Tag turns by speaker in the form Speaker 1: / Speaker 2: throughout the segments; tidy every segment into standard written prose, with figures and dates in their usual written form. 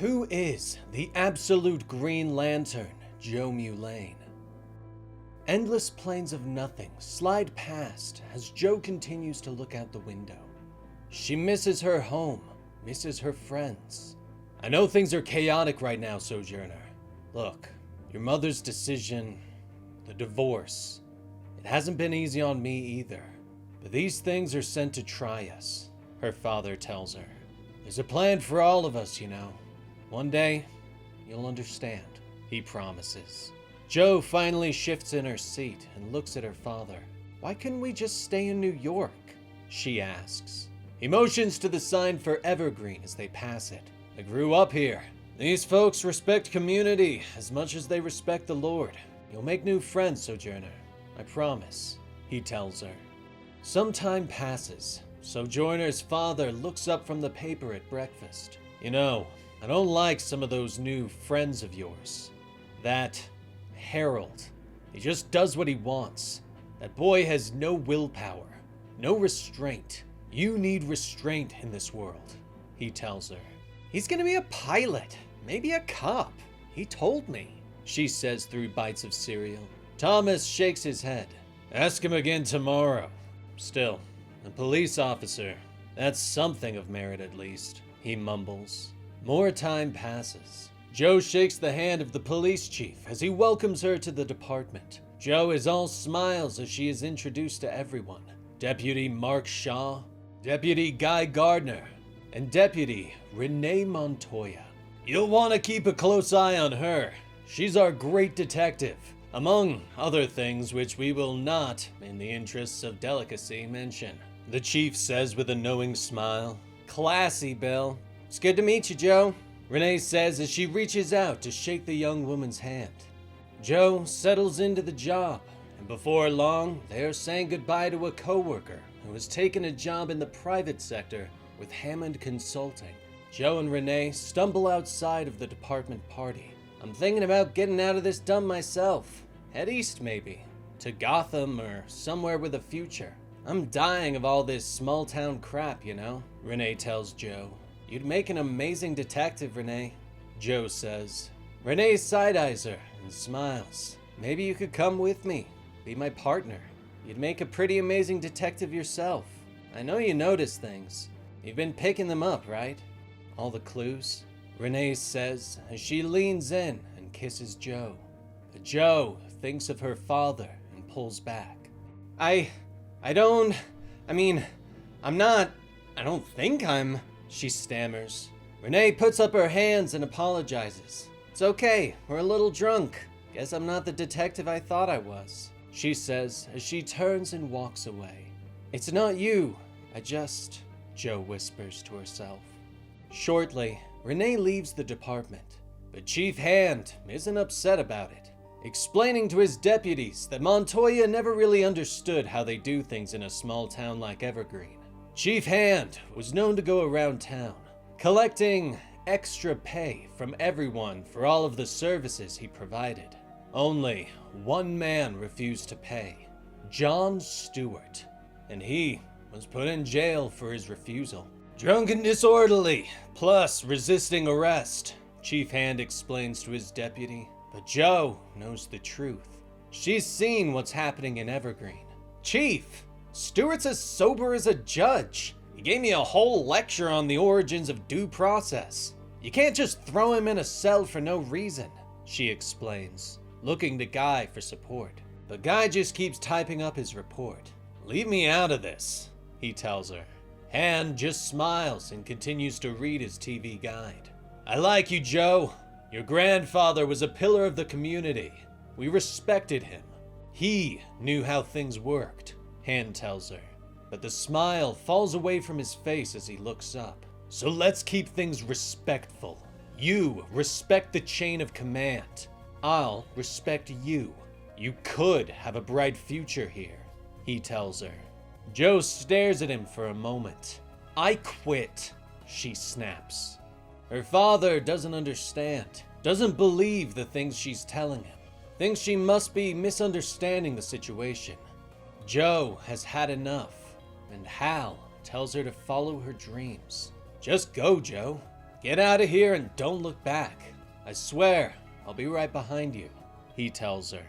Speaker 1: Who is the absolute Green Lantern, Jo Mullein? Endless plains of nothing slide past as Jo continues to look out the window. She misses her home, misses her friends. I know things are chaotic right now, Sojourner. Look, your mother's decision, the divorce, it hasn't been easy on me either. But these things are sent to try us, her father tells her. There's a plan for all of us, you know. One day, you'll understand, he promises. Jo finally shifts in her seat and looks at her father. Why couldn't we just stay in New York? She asks. He motions to the sign for Evergreen as they pass it. I grew up here. These folks respect community as much as they respect the Lord. You'll make new friends, Sojourner. I promise, he tells her. Some time passes. Sojourner's father looks up from the paper at breakfast. You know, I don't like some of those new friends of yours. That Harold, he just does what he wants. That boy has no willpower, no restraint. You need restraint in this world, he tells her. He's gonna be a pilot, maybe a cop. He told me, she says through bites of cereal. Thomas shakes his head. Ask him again tomorrow. Still, a police officer. That's something of merit at least, he mumbles. More time passes. Jo shakes the hand of the police chief as he welcomes her to the department. Jo is all smiles as she is introduced to everyone. Deputy Mark Shaw, Deputy Guy Gardner, and Deputy Renee Montoya. You'll want to keep a close eye on her. She's our great detective, among other things which we will not, in the interests of delicacy, mention, the chief says with a knowing smile. Classy, Bill. It's good to meet you, Jo, Renee says as she reaches out to shake the young woman's hand. Jo settles into the job, and before long, they are saying goodbye to a coworker who has taken a job in the private sector with Hammond Consulting. Jo and Renee stumble outside of the department party. I'm thinking about getting out of this dump myself. Head east, maybe. To Gotham or somewhere with a future. I'm dying of all this small-town crap, you know, Renee tells Jo. You'd make an amazing detective, Renee, Jo says. Renee side-eyes her and smiles. Maybe you could come with me, be my partner. You'd make a pretty amazing detective yourself. I know you notice things. You've been picking them up, right? All the clues, Renee says as she leans in and kisses Jo. But Jo thinks of her father and pulls back. I don't think I'm, she stammers. Renee puts up her hands and apologizes. It's okay, we're a little drunk. Guess I'm not the detective I thought I was, she says as she turns and walks away. It's not you, Jo whispers to herself. Shortly, Renee leaves the department, but Chief Hand isn't upset about it, explaining to his deputies that Montoya never really understood how they do things in a small town like Evergreen. Chief Hand was known to go around town, collecting extra pay from everyone for all of the services he provided. Only one man refused to pay, John Stewart, and he was put in jail for his refusal. Drunk and disorderly, plus resisting arrest, Chief Hand explains to his deputy. But Jo knows the truth. She's seen what's happening in Evergreen. Chief, Stewart's as sober as a judge. He gave me a whole lecture on the origins of due process. You can't just throw him in a cell for no reason, she explains, looking to Guy for support. But Guy just keeps typing up his report. Leave me out of this, he tells her. Hand just smiles and continues to read his TV guide. I like you, Jo. Your grandfather was a pillar of the community. We respected him. He knew how things worked, Hand tells her. But the smile falls away from his face as he looks up. So let's keep things respectful. You respect the chain of command. I'll respect you. You could have a bright future here, he tells her. Jo stares at him for a moment. I quit, she snaps. Her father doesn't understand, doesn't believe the things she's telling him, thinks she must be misunderstanding the situation. Jo has had enough, and Hal tells her to follow her dreams. Just go, Jo. Get out of here and don't look back. I swear, I'll be right behind you, he tells her.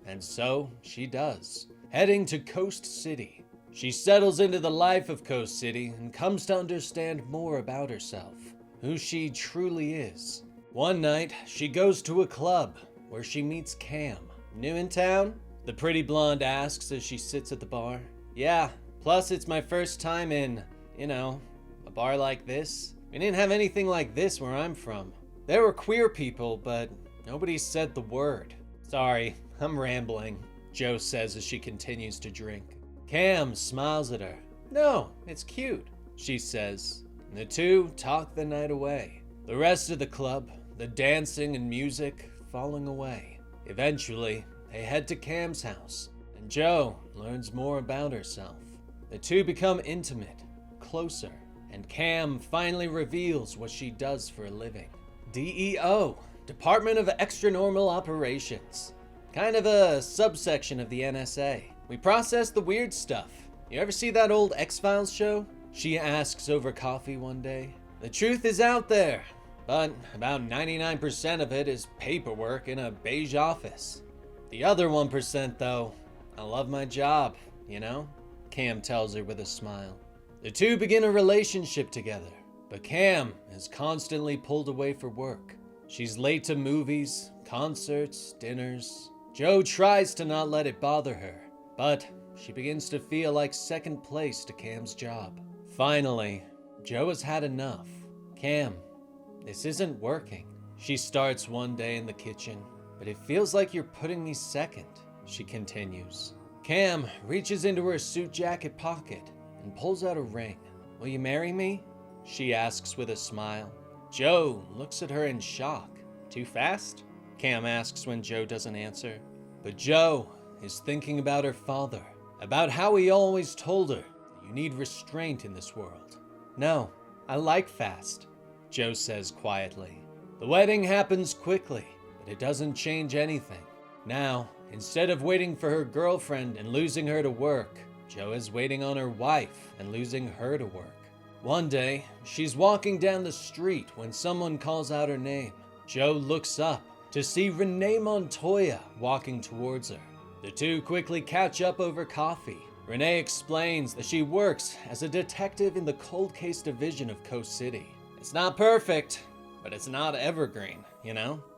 Speaker 1: And so she does, heading to Coast City. She settles into the life of Coast City and comes to understand more about herself, who she truly is. One night, she goes to a club where she meets Cam. New in town? The pretty blonde asks as she sits at the bar. Yeah, plus it's my first time in, a bar like this. We didn't have anything like this where I'm from. There were queer people, but nobody said the word. Sorry, I'm rambling, Jo says as she continues to drink. Cam smiles at her. No, it's cute, she says. And the two talk the night away. The rest of the club, the dancing and music, falling away. Eventually, they head to Cam's house, and Jo learns more about herself. The two become intimate, closer, and Cam finally reveals what she does for a living. DEO, Department of Extranormal Operations. Kind of a subsection of the NSA. We process the weird stuff. You ever see that old X-Files show? She asks over coffee one day. The truth is out there, but about 99% of it is paperwork in a beige office. The other 1% though, I love my job, Cam tells her with a smile. The two begin a relationship together, but Cam is constantly pulled away for work. She's late to movies, concerts, dinners. Jo tries to not let it bother her, but she begins to feel like second place to Cam's job. Finally, Jo has had enough. Cam, this isn't working. She starts one day in the kitchen. But it feels like you're putting me second, she continues. Cam reaches into her suit jacket pocket and pulls out a ring. Will you marry me? She asks with a smile. Jo looks at her in shock. Too fast? Cam asks when Jo doesn't answer. But Jo is thinking about her father, about how he always told her that you need restraint in this world. No, I like fast, Jo says quietly. The wedding happens quickly. But it doesn't change anything. Now, instead of waiting for her girlfriend and losing her to work, Jo is waiting on her wife and losing her to work. One day, she's walking down the street when someone calls out her name. Jo looks up to see Renee Montoya walking towards her. The two quickly catch up over coffee. Renee explains that she works as a detective in the cold case division of Coast City. It's not perfect, but it's not Evergreen,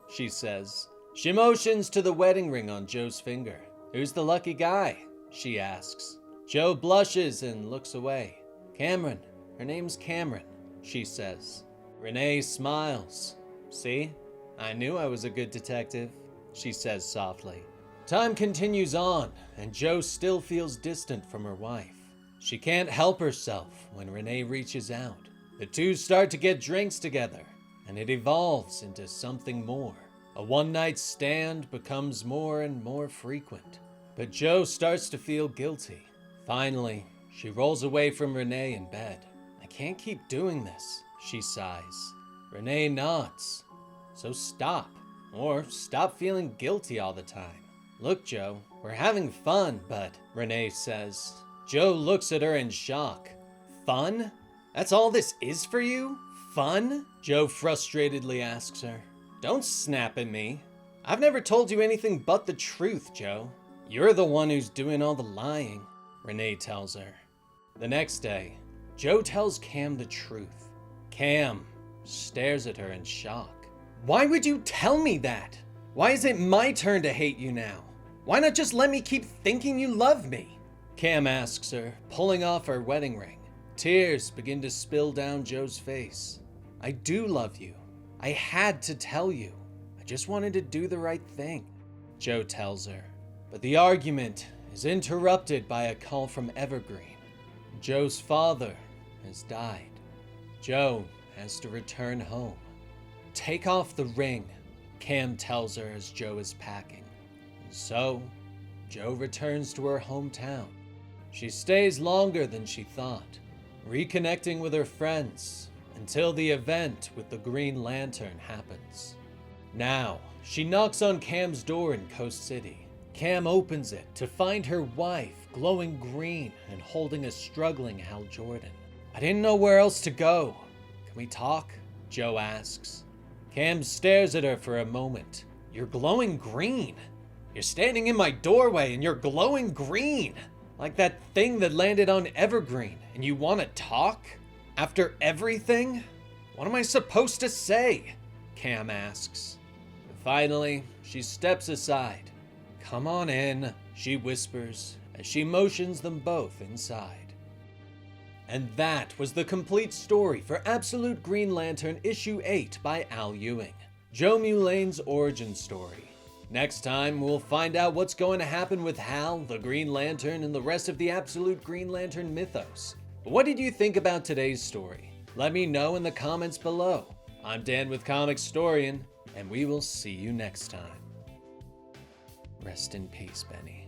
Speaker 1: she says. She motions to the wedding ring on Jo's finger. Who's the lucky guy? She asks. Jo blushes and looks away. Cameron. Her name's Cameron, she says. Renee smiles. See? I knew I was a good detective, she says softly. Time continues on, and Jo still feels distant from her wife. She can't help herself when Renee reaches out. The two start to get drinks together, and it evolves into something more. A one-night stand becomes more and more frequent. But Jo starts to feel guilty. Finally, she rolls away from Renee in bed. I can't keep doing this, she sighs. Renee nods. So stop. Or stop feeling guilty all the time. Look, Jo, we're having fun, but, Renee says. Jo looks at her in shock. Fun? That's all this is for you? Fun? Jo frustratedly asks her. Don't snap at me. I've never told you anything but the truth, Jo. You're the one who's doing all the lying, Renee tells her. The next day, Jo tells Cam the truth. Cam stares at her in shock. Why would you tell me that? Why is it my turn to hate you now? Why not just let me keep thinking you love me? Cam asks her, pulling off her wedding ring. Tears begin to spill down Jo's face. I do love you. I had to tell you. I just wanted to do the right thing, Jo tells her. But the argument is interrupted by a call from Evergreen. Jo's father has died. Jo has to return home. Take off the ring, Cam tells her as Jo is packing. And so, Jo returns to her hometown. She stays longer than she thought, reconnecting with her friends until the event with the Green Lantern happens. Now, she knocks on Cam's door in Coast City. Cam opens it to find her wife glowing green and holding a struggling Hal Jordan. I didn't know where else to go. Can we talk? Jo asks. Cam stares at her for a moment. You're glowing green. You're standing in my doorway and you're glowing green. Like that thing that landed on Evergreen, and you want to talk? After everything? What am I supposed to say? Cam asks. And finally, she steps aside. Come on in, she whispers as she motions them both inside. And that was the complete story for Absolute Green Lantern Issue 8 by Al Ewing, Jo Mullein's origin story. Next time, we'll find out what's going to happen with Hal, the Green Lantern, and the rest of the Absolute Green Lantern mythos. But what did you think about today's story? Let me know in the comments below. I'm Dan with Comicstorian, and we will see you next time. Rest in peace, Benny.